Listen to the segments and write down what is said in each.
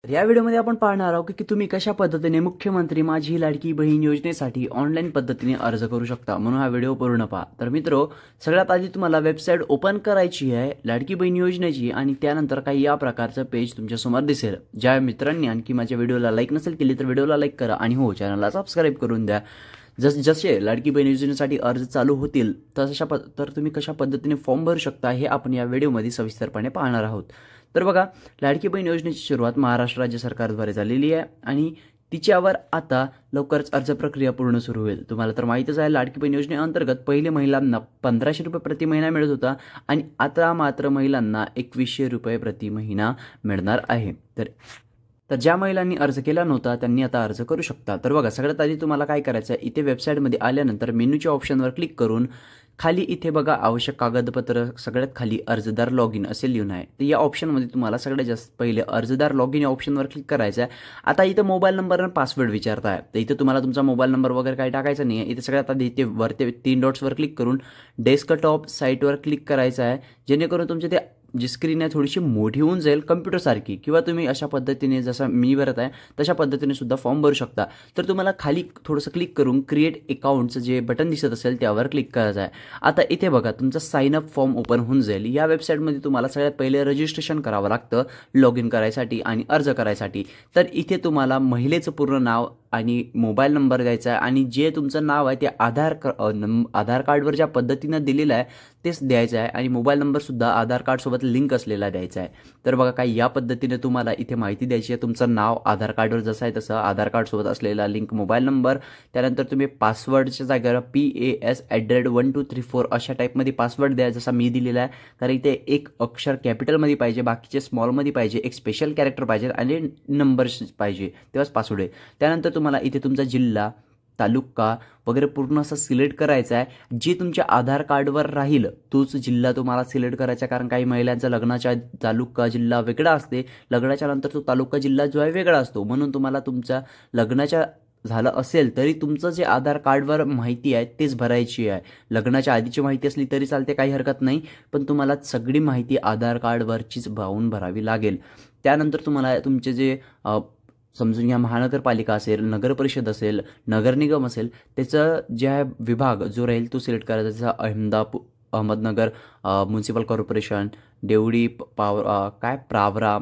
तर या व्हिडिओमध्ये आपण पाहणार आहोत की तुम्ही कशा पद्धतीने मुख्यमंत्री माझी लाडकी बहीण योजनेसाठी ऑनलाईन पद्धतीने अर्ज करू शकता, म्हणून हा व्हिडिओ पूर्ण पहा। तर मित्रो, सगळ्यात आधी तुम्हाला वेबसाईट ओपन करायची आहे लाडकी बहीण योजनेची आणि त्यानंतर काही या प्रकारचं पेज तुमच्या समोर दिसेल। ज्या मित्रांनी आणखी माझ्या व्हिडिओला लाईक नसेल केली तर व्हिडिओला लाईक करा आणि हो, चॅनलला सबस्क्राइब करून द्या। जसे लाडकी बहीण योजनेसाठी अर्ज चालू होतील तर तुम्ही कशा पद्धतीने फॉर्म भरू शकता हे आपण या व्हिडिओमध्ये सविस्तरपणे पाहणार आहोत। तर बघा, लाडकी बहीण योजनेची सुरुवात महाराष्ट्र राज्य सरकारद्वारे झालेली आहे आणि तिच्यावर आता लवकरच अर्ज प्रक्रिया पूर्ण सुरू होईल। तुम्हाला तर माहितीच आहे, लाडकी बहीण योजनेअंतर्गत पहिले महिलांना 1500 रुपये प्रति महिना मिळत होता आणि आता मात्र महिलांना 2100 रुपये प्रति महिना मिळणार आहे। तर ज्या महिलांनी अर्ज केला नव्हता त्यांनी आता अर्ज करू शकता। तर बघा, सगळ्यात आधी तुम्हाला काय करायचं आहे, इथे वेबसाईटमध्ये आल्यानंतर मेनूच्या ऑप्शनवर क्लिक करून खाली इथे बघा आवश्यक कागदपत्र सगळ्यात खाली अर्जदार लॉग इन असे लिहून आहे। तर या ऑप्शनमध्ये तुम्हाला सगळ्यात जास्त पहिले अर्जदार लॉग इन या ऑप्शनवर क्लिक करायचं आहे। आता इथे मोबाईल नंबर आणि पासवर्ड विचारताय, तर इथे तुम्हाला तुमचा मोबाईल नंबर वगैरे काही टाकायचा नाही आहे। इथे सगळ्यात आधी इथे वरती 3 डॉट्सवर क्लिक करून डेस्कटॉप साईटवर क्लिक करायचं आहे, जेणेकरून तुमचे ते जी स्क्रीन आहे थोडीशी मोठी होऊन जाईल कंप्यूटरसारखी, किंवा तुम्ही अशा पद्धतीने जसं मी भरत आहे तशा पद्धतीने सुद्धा फॉर्म भरू शकता। तर तुम्हाला खाली थोडंसं क्लिक करून क्रिएट अकाउंटचं जे बटन दिसत असेल त्यावर क्लिक करायचं आहे। आता इथे बघा तुमचा साइन अप फॉर्म ओपन होऊन जाईल। या वेबसाईटमध्ये तुम्हाला सगळ्यात पहिले रजिस्ट्रेशन करावं लागतं लॉग इन करायसाठी आणि अर्ज करायसाठी। तर इथे तुम्हाला महिलेचं पूर्ण नाव आणि मोबाईल नंबर द्यायचा आहे आणि जे तुमचं नाव आहे ते आधार कार्डवर ज्या पद्धतीनं दिलेलं आहे तेच द्यायचं आहे आणि मोबाईल नंबरसुद्धा आधार कार्डसोबत लिंक असलेला द्यायचा आहे। तर बघा, काही या पद्धतीने तुम्हाला इथे माहिती द्यायची आहे। तुमचं नाव आधार कार्डवर जसं आहे तसं आधार कार्डसोबत असलेला लिंक मोबाईल नंबर, त्यानंतर तुम्ही पासवर्डच्या जागेवर PAS@1234 अशा टाईपमध्ये पासवर्ड द्या जसा मी दिलेला आहे, कारण इथे एक अक्षर कॅपिटलमध्ये पाहिजे, बाकीचे स्मॉलमध्ये पाहिजे, एक स्पेशल कॅरेक्टर पाहिजे आणि नंबर्स पाहिजे, तेव्हाच पासवर्ड आहे। त्यानंतर तुम्हाला इथे तुमचा जिल्हा तालुका वगैरे पूर्ण असं सिलेक्ट करायचा आहे। जे तुमच्या आधार कार्डवर राहील तोच जिल्हा तुम्हाला सिलेक्ट करायचा, कारण काही महिलांचा लग्नाच्या तालुका जिल्हा वेगळा असते, लग्नाच्या नंतर तो तालुका जिल्हा जो आहे वेगळा असतो, म्हणून तुम्हाला तुमच्या लग्नाच्या झालं असेल तरी तुमचं जे आधार कार्डवर माहिती आहे तेच भरायची आहे। लग्नाच्या आधीची माहिती असली तरी चालते, काही हरकत नाही, पण तुम्हाला सगळी माहिती आधार कार्डवरचीच भरावी लागेल। त्यानंतर तुम्हाला तुमचे जे समजून घ्या महानगरपालिका असेल, नगर परिषद असेल, नगर निगम असेल, त्याचं जे आहे विभाग जो राहील तो सिलेक्ट करायचा, जसं अहमदनगर म्युन्सिपल कॉर्पोरेशन, देवडी प्रावरा,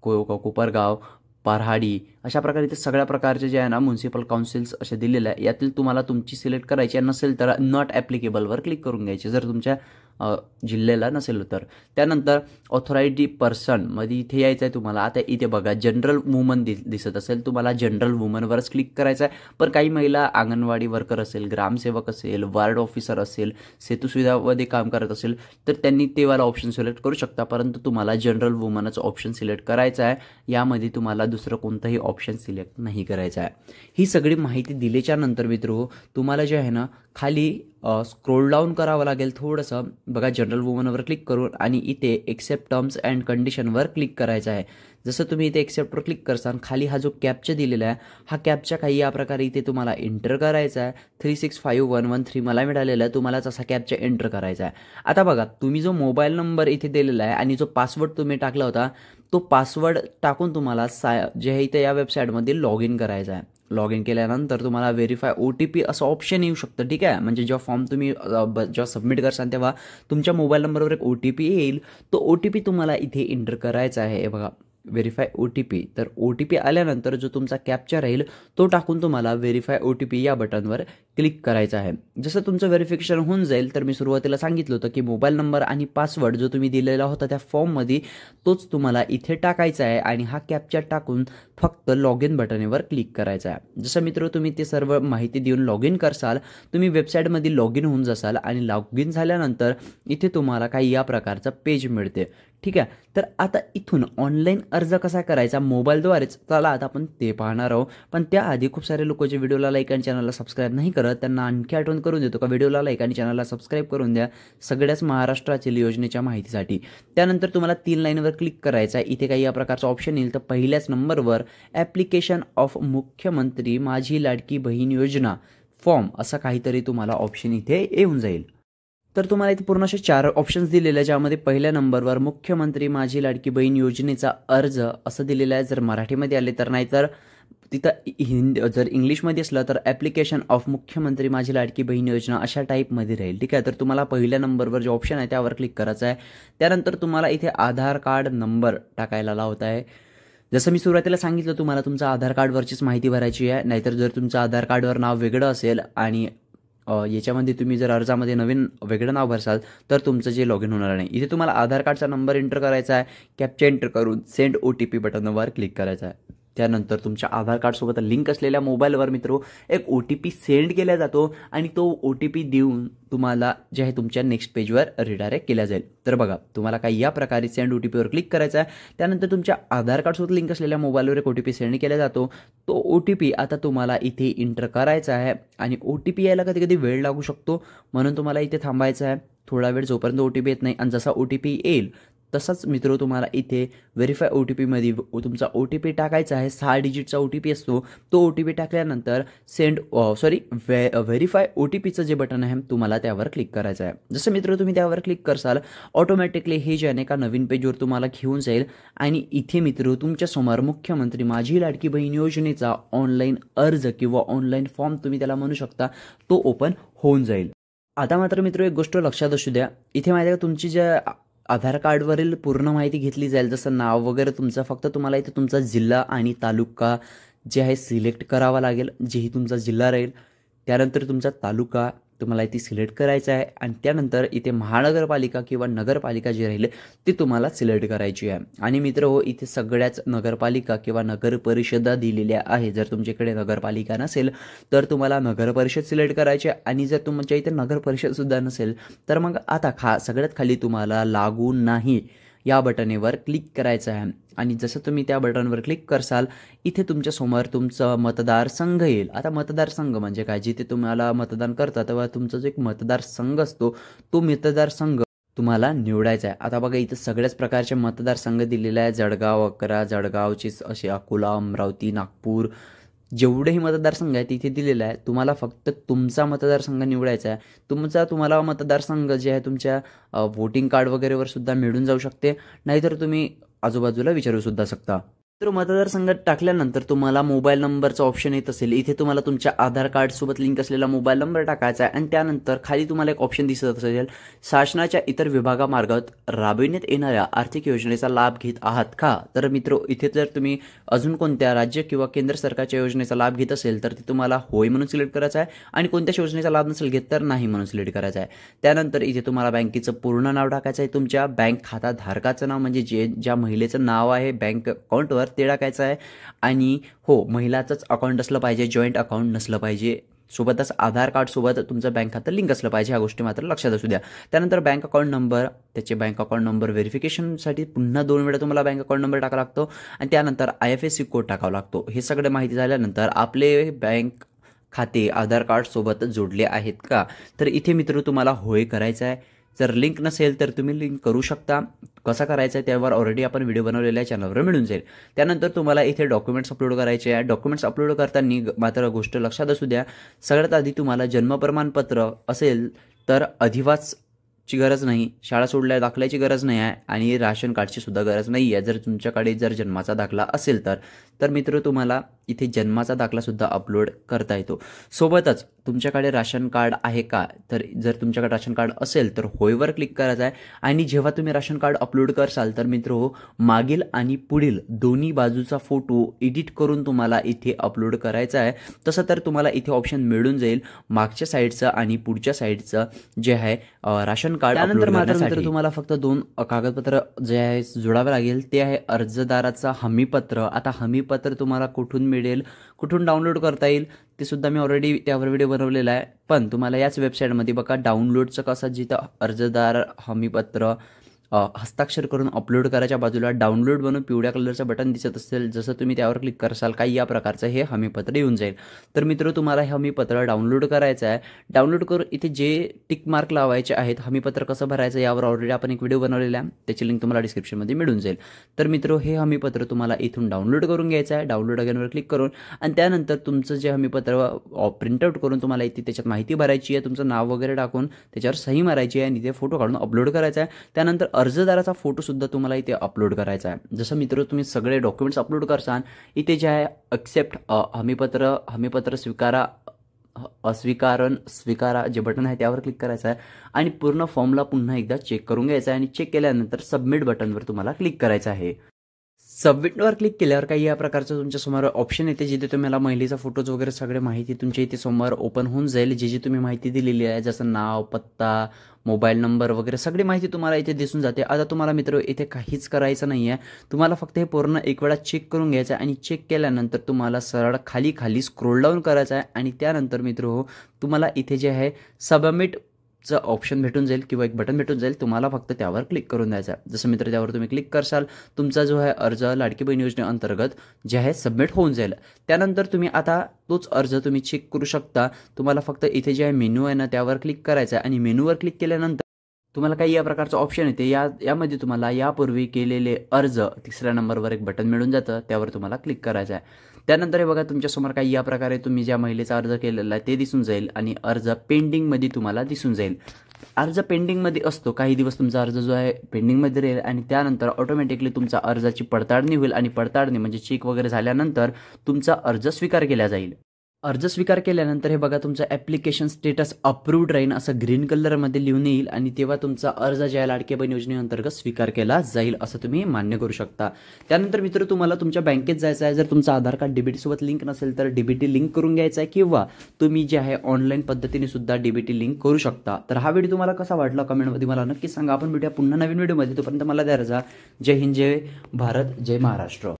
कोपरगाव, पराडी, अशा प्रकारे इथे सगळ्या प्रकारचे जे आहे ना म्युन्सिपल काउन्सिल्स असे दिलेले आहे, यातील तुम्हाला तुमची सिलेक्ट करायची नसेल तर नॉट ॲप्लिकेबलवर क्लिक करून घ्यायचे जर तुमच्या जिल्ह्याला नसेल तर। त्यानंतर ऑथॉरायटी पर्सनमध्ये इथे यायचं आहे तुम्हाला। आता इथे बघा जनरल वुमन दिसत असेल, तुम्हाला जनरल वुमनवरच क्लिक करायचं आहे। पण काही महिला अंगणवाडी वर्कर असेल, ग्रामसेवक असेल, वार्ड ऑफिसर असेल, सेतू सुविधामध्ये काम करत असेल तर त्यांनी ते वाला ऑप्शन सिलेक्ट करू शकता, परंतु तुम्हाला जनरल वुमनच ऑप्शन सिलेक्ट करायचा आहे। यामध्ये तुम्हाला दुसरं कोणतंही ऑप्शन सिलेक्ट नाही करायचं आहे। ही सगळी माहिती दिल्याच्या नंतर मित्रो, तुम्हाला जे आहे ना खाली स्क्रोल डाऊन करावं लागेल थोडंसं। बघा, जनरल वुमनवर क्लिक करून आणि इथे एक्सेप्ट टर्म्स अँड कंडिशनवर क्लिक करायचं आहे। जसं तुम्ही इथे एक्सेप्टवर क्लिक करसान, खाली हा जो कॅप्चा दिलेला आहे हा कॅप्चा काही या प्रकारे इथे तुम्हाला एंटर करायचा आहे। 365113 मला मिळालेला आहे, तुम्हाला असा कॅप्चा एंटर करायचा आहे। आता बघा, तुम्ही जो मोबाईल नंबर इथे दिलेला आहे आणि जो पासवर्ड तुम्ही टाकला होता तो पासवर्ड टाकून तुम्हाला जे आहे इथे या वेबसाईटमध्ये लॉग इन करायचा आहे। लॉग इन केल्यानंतर तुम्हाला व्हेरीफाय OTP असं ऑप्शन येऊ शकतं, ठीक आहे। म्हणजे जेव्हा फॉर्म तुम्ही जेव्हा सबमिट करसान तेव्हा तुमच्या मोबाईल नंबरवर एक OTP येईल, तो OTP तुम्हाला इथे एंटर करायचा आहे। हे बघा, व्हेरीफाय OTP। तर OTP आल्यानंतर जो तुमचा कॅप्चा राहील तो टाकून तुम्हाला व्हेरीफाय OTP या बटनवर क्लिक करायचं आहे। जसं तुमचं व्हेरिफिकेशन होऊन जाईल, तर मी सुरुवातीला सांगितलं होतं की मोबाईल नंबर आणि पासवर्ड जो तुम्ही दिलेला होता त्या फॉर्ममध्ये तोच तुम्हाला इथे टाकायचा आहे आणि हा कॅप्चा टाकून फक्त लॉग इन बटनवर क्लिक करायचा आहे। जसं मित्र तुम्ही ते सर्व माहिती देऊन लॉग इन करसाल, तुम्ही वेबसाईटमध्ये लॉग इन होऊन जासाल आणि लॉग इन झाल्यानंतर इथे तुम्हाला काही या प्रकारचं पेज मिळते, ठीक आहे। तर आता इथून ऑनलाईन अर्ज कसा करायचा मोबाईलद्वारेच, चला आता आपण ते पाहणार आहोत। पण त्याआधी खूप सारे लोक जे व्हिडिओला लाईक आणि चॅनलला सबस्क्राईब नाही करत त्यांना आणखी आठवण करून देतो का व्हिडिओला लाईक आणि चॅनलला सबस्क्राईब करून द्या सगळ्याच महाराष्ट्रातील योजनेच्या माहितीसाठी। त्यानंतर तुम्हाला 3 लाईनवर क्लिक करायचं आहे। इथे काही या प्रकारचा ऑप्शन येईल, तर पहिल्याच नंबरवर ॲप्लिकेशन ऑफ मुख्यमंत्री माझी लाडकी बहीण योजना फॉर्म असं काहीतरी तुम्हाला ऑप्शन इथे येऊन जाईल। तर तुम्हाला इथे पूर्ण असे 4 ऑप्शन्स दिलेले आहे, ज्यामध्ये पहिल्या नंबरवर मुख्यमंत्री माझी लाडकी बहीण योजनेचा अर्ज असं दिलेलं आहे. जर मराठीमध्ये आले तर, नाहीतर तिथं जर इंग्लिशमध्ये असलं तर ॲप्लिकेशन ऑफ मुख्यमंत्री माझी लाडकी बहीण योजना अशा टाईपमध्ये राहील. ठीक आहे, तर तुम्हाला पहिल्या नंबरवर जे ऑप्शन आहे त्यावर क्लिक करायचं आहे. त्यानंतर तुम्हाला इथे आधार कार्ड नंबर टाकायला लावत आहे. जसं मी सुरुवातीला सांगितलं तुम्हाला, तुमचं आधार कार्डवरचीच माहिती भरायची आहे. नाहीतर जर तुमचं आधार कार्डवर नाव वेगळं असेल आणि याच्यामध्ये तुम्ही जर अर्जामध्ये नवीन वेगळं नाव भरसाल तर तुमचं जे लॉग इन होणार नाही. इथे तुम्हाला आधार कार्डचा नंबर एंटर करायचा आहे. कॅप्चा एंटर करून सेंड OTP बटनवर क्लिक करायचं आहे. त्यानंतर तुमच्या आधार कार्डसोबत लिंक असलेल्या मोबाईलवर मित्रो एक OTP सेंड केला जातो आणि तो OTP देऊन तुम्हाला जे आहे तुमच्या नेक्स्ट पेजवर रिडायरेक्ट केला जाईल. तर बघा, तुम्हाला काही या प्रकारे सेंड OTPवर क्लिक करायचं आहे. त्यानंतर तुमच्या आधार कार्डसोबत लिंक असलेल्या मोबाईलवर एक OTP सेंड केला जातो. तो OTP आता तुम्हाला इथे एंटर करायचा आहे आणि OTP यायला कधी कधी वेळ लागू शकतो, म्हणून तुम्हाला इथे थांबायचं आहे थोडा वेळ, जोपर्यंत OTP येत नाही. आणि जसा OTP येईल तसंच मित्र तुम्हाला इथे व्हेरीफाय OTPमध्ये तुमचा OTP टाकायचा आहे. 6 डिजिटचा OTP असतो. तो OTP टाकल्यानंतर व्हेरीफाय OTPचं जे बटन आहे तुम्हाला त्यावर क्लिक करायचं आहे. जसं मित्र तुम्ही त्यावर क्लिक करसाल, ऑटोमॅटिकली हे जे आहे का नवीन पेजवर तुम्हाला घेऊन जाईल आणि इथे मित्र तुमच्यासमोर मुख्यमंत्री माझी लाडकी बहीण योजनेचा ऑनलाईन अर्ज किंवा ऑनलाईन फॉर्म तुम्ही त्याला म्हणू शकता, तो ओपन होऊन जाईल. आता मात्र मित्र एक गोष्ट लक्षात असू द्या, इथे माहिती आहे का तुमची ज्या आधार कार्डवरील पूर्ण माहिती घेतली जाईल, जसं नाव वगैरे तुमचं, फक्त तुम्हाला इथे तुमचा जिल्हा आणि तालुका जे आहे सिलेक्ट करावा लागेल. जेही तुमचा जिल्हा राहील त्यानंतर तुमचा तालुका तुम्हाला इथे सिलेक्ट करायचा आहे आणि त्यानंतर इथे महानगरपालिका किंवा नगरपालिका जे राहील ते तुम्हाला सिलेक्ट करायची आहे. आणि मित्र हो, इथे सगळ्याच नगरपालिका किंवा नगर परिषदा दिलेल्या आहे. जर तुमच्याकडे नगरपालिका नसेल तर तुम्हाला नगर परिषद सिलेक्ट करायची आहे आणि जर तुमच्या इथे नगर परिषदसुद्धा नसेल तर मग आता सगळ्यात खाली तुम्हाला लागू नाही या बटनेवर क्लिक करायचं आहे. आणि जसं तुम्ही त्या बटनवर क्लिक करसाल, इथे तुमच्यासमोर तुमचं मतदारसंघ येईल. आता मतदारसंघ म्हणजे काय, जिथे तुम्हाला मतदान करता तेव्हा तुमचा जो एक मतदारसंघ असतो तो मतदारसंघ तुम्हाला निवडायचा आहे. आता बघा, इथं सगळ्याच प्रकारचे मतदारसंघ दिलेले आहे. जळगाव 11, जळगावचे असे अकोला, अमरावती, नागपूर, जेवढेही मतदारसंघ आहेत तिथे दिलेला आहे. तुम्हाला फक्त तुमचा मतदारसंघ निवडायचा आहे. तुम्हाला मतदारसंघ जे आहे तुमच्या वोटिंग कार्ड वगैरेवर सुद्धा मिळून जाऊ शकते, नाहीतर तुम्ही आजूबाजूला विचारू सुद्धा शकता. तर मतदारसंघात टाकल्यानंतर तुम्हाला मोबाईल नंबरचा ऑप्शन येत असेल. इथे तुम्हाला तुमच्या आधार कार्डसोबत लिंक असलेला मोबाईल नंबर टाकायचा आहे आणि त्यानंतर खाली तुम्हाला एक ऑप्शन दिसत असेल, शासनाच्या इतर विभागामार्फत राबविण्यात येणाऱ्या आर्थिक योजनेचा लाभ घेत आहात का. तर मित्र, इथे जर तुम्ही अजून कोणत्या राज्य किंवा केंद्र सरकारच्या योजनेचा लाभ घेत असेल तर ते तुम्हाला होय म्हणून सिलेक्ट करायचं आहे आणि कोणत्याच योजनेचा लाभ नसेल घेत तर नाही म्हणून सिलेक्ट करायचं आहे. त्यानंतर इथे तुम्हाला बँकेचं पूर्ण नाव टाकायचं आहे. तुमच्या बँक खाता धारकाचं नाव म्हणजे ज्या महिलेचं नाव आहे बँक अकाउंटवर ते टाकायचं आहे. आणि हो, महिलाचंच अकाउंट असलं पाहिजे, जॉईंट अकाउंट नसलं पाहिजे. सोबतच आधार कार्डसोबत तुमचं बँक खातं लिंक असलं पाहिजे. ह्या गोष्टी मात्र लक्षात असू द्या. त्यानंतर बँक अकाउंट नंबर, त्याचे बँक अकाउंट नंबर व्हेरिफिकेशनसाठी पुन्हा 2 वेळा तुम्हाला बँक अकाउंट नंबर टाकावा लागतो आणि त्यानंतर IFSC कोड टाकावा लागतो. हे सगळं माहिती झाल्यानंतर आपले बँक खाते आधार कार्डसोबत जोडले आहेत का, तर इथे मित्र तुम्हाला होय करायचं आहे. जर लिंक नसेल तर तुम्ही लिंक करू शकता. कसा करायचं आहे त्यावर ऑलरेडी आपण व्हिडिओ बनवलेल्या चॅनलवर मिळून जाईल. त्यानंतर तुम्हाला इथे डॉक्युमेंट्स अपलोड करायचे आहे. डॉक्युमेंट्स अपलोड करताना मात्र गोष्ट लक्षात असू द्या, सगळ्यात आधी तुम्हाला जन्म प्रमाणपत्र असेल तर अधिवासची गरज नाही, शाळा सोडल्या दाखल्याची गरज नाही आहे आणि राशन कार्डची सुद्धा गरज नाही आहे. जर तुमच्याकडे जन्माचा दाखला असेल तर मित्र तुम्हाला इथे जन्माचा दाखलासुद्धा अपलोड करता येतो. सोबतच तुमच्याकडे राशन कार्ड आहे का, तर जर तुमच्याकडे राशन कार्ड असेल तर होयवर क्लिक करायचं आहे. आणि जेव्हा तुम्ही राशन कार्ड अपलोड करसाल तर मित्र हो, मागील आणि पुढील दोन्ही बाजूचा फोटो एडिट करून तुम्हाला इथे अपलोड करायचा आहे. तसं तर तुम्हाला इथे ऑप्शन मिळून जाईल मागच्या साईडचं आणि पुढच्या साईडचं जे आहे राशन कार्ड. त्यानंतर मात्र तुम्हाला फक्त 2 कागदपत्र जे आहे जोडावे लागेल. ते आहे अर्जदाराचा हमीपत्र. आता हमीपत्र तुम्हाला कुठून मिळेल, कुठून डाउनलोड करता येईल ते सुद्धा मी ऑलरेडी त्यावर व्हिडिओ बनवलेला आहे. पण तुम्हाला याच वेबसाईटमध्ये बघा डाउनलोडचं कसं, जिथं अर्जदार हमीपत्र हस्ताक्षर करून अपलोड करायच्या बाजूला डाउनलोड बनवून पिवळ्या कलरचं बटन दिसत असेल, जसं तुम्ही त्यावर क्लिक करसाल काही या प्रकारचं हे हमीपत्र येऊन जाईल. तर मित्र तुम्हाला हे हमीपत्र डाउनलोड करायचं आहे. डाउनलोड करून इथे जे टिक मार्क लावायचे आहेत, हमीपत्र कसं भरायचं यावर ऑलरेडी आपण एक व्हिडिओ बनवलेला आहे, त्याची लिंक तुम्हाला डिस्क्रिप्शनमध्ये मिळून जाईल. तर मित्र हे हमीपत्र तुम्हाला इथून डाउनलोड करून घ्यायचं आहे. डाउनलोड अगेनवर क्लिक करून आणि त्यानंतर तुमचं जे हमीपत्र प्रिंटआउट करून तुम्हाला इथे त्याच्यात माहिती भरायची आहे, तुमचं नाव वगैरे टाकून त्याच्यावर सही मारायची आहे आणि ते फोटो काढून अपलोड करायचा आहे. त्यानंतर अर्जदाराचा फोटोसुद्धा तुम्हाला इथे अपलोड करायचा आहे. जसं मित्र तुम्ही सगळे डॉक्युमेंट्स अपलोड करसाल, इथे जे आहे एक्सेप्ट हमीपत्र स्वीकारा जे बटन आहे त्यावर क्लिक करायचं आहे आणि पूर्ण फॉर्मला पुन्हा एकदा चेक करून घ्यायचं आहे आणि चेक केल्यानंतर सबमिट बटनवर तुम्हाला क्लिक करायचं आहे. सबमिटवर क्लिक केल्यावर काही या प्रकारचं तुमच्या समोर ऑप्शन येते, जिथे तुम्हाला महिलेचा फोटोज वगैरे सगळे माहिती तुमच्या इथे समोर ओपन होऊन जाईल. जी तुम्ही माहिती दिलेली आहे, जसं नाव, पत्ता, मोबाईल नंबर वगैरे सगळी माहिती तुम्हाला इथे दिसून जाते. आता तुम्हाला मित्र इथे काहीच करायचं नाही आहे. तुम्हाला फक्त हे पूर्ण एक वेळा चेक करून घ्यायचं आहे आणि चेक केल्यानंतर तुम्हाला सरळ खाली स्क्रोल डाऊन करायचं आहे आणि त्यानंतर मित्र तुम्हाला इथे जे आहे सबमिट ऑप्शन भेटून जाईल किंवा एक बटन भेटून जाईल. तुम्हाला फक्त त्यावर क्लिक करून द्यायचं आहे. जसं मित्र त्यावर तुम्ही क्लिक करसाल, तुमचा जो आहे अर्ज लाडकी बहीण योजनेअंतर्गत जे आहे सबमिट होऊन जाईल. त्यानंतर तुम्ही आता तोच अर्ज तुम्ही चेक करू शकता. तुम्हाला फक्त इथे जे आहे मेनू आहे ना त्यावर क्लिक करायचं आहे आणि मेनूवर क्लिक केल्यानंतर तुम्हाला काही या प्रकारचं ऑप्शन येते. यामध्ये तुम्हाला यापूर्वी केलेले अर्ज 3ऱ्या नंबरवर एक बटन मिळून जातं, त्यावर तुम्हाला क्लिक करायचं आहे. त्यानंतर हे बघा तुमच्यासमोर काही या प्रकारे तुम्ही ज्या महिलेचा अर्ज केलेला आहे ते दिसून जाईल आणि अर्ज पेंडिंगमध्ये तुम्हाला दिसून जाईल. अर्ज पेंडिंगमध्ये असतो, काही दिवस तुमचा अर्ज जो आहे पेंडिंगमध्ये राहील आणि त्यानंतर ऑटोमॅटिकली तुमचा अर्जाची पडताळणी होईल आणि पडताळणी म्हणजे चेक वगैरे झाल्यानंतर तुमचा अर्ज स्वीकार केला जाईल. अर्ज स्वीकार केल्यानंतर हे बघा तुमचं ॲप्लिकेशन स्टेटस अप्रूव्ड राहील असं ग्रीन कलरमध्ये लिहून येईल आणि तेव्हा तुमचा अर्ज ज्या लाडकी बहीण योजनेअंतर्गत स्वीकार केला जाईल असं तुम्ही मान्य करू शकता. त्यानंतर मित्र तुम्हाला तुमच्या बँकेत जायचं आहे. जर तुमचं आधार कार्ड डीबीटीसोबत लिंक नसेल तर डीबीटी लिंक करून घ्यायचं आहे किंवा तुम्ही जे आहे ऑनलाईन पद्धतीने सुद्धा डीबीटी लिंक करू शकता. तर हा व्हिडिओ तुम्हाला कसा वाटला कमेंटमध्ये मला नक्की सांगा. आपण भेटूया पुन्हा नवीन व्हिडिओमध्ये. तोपर्यंत मला द्या रजा. जय हिंद, जय भारत, जय महाराष्ट्र.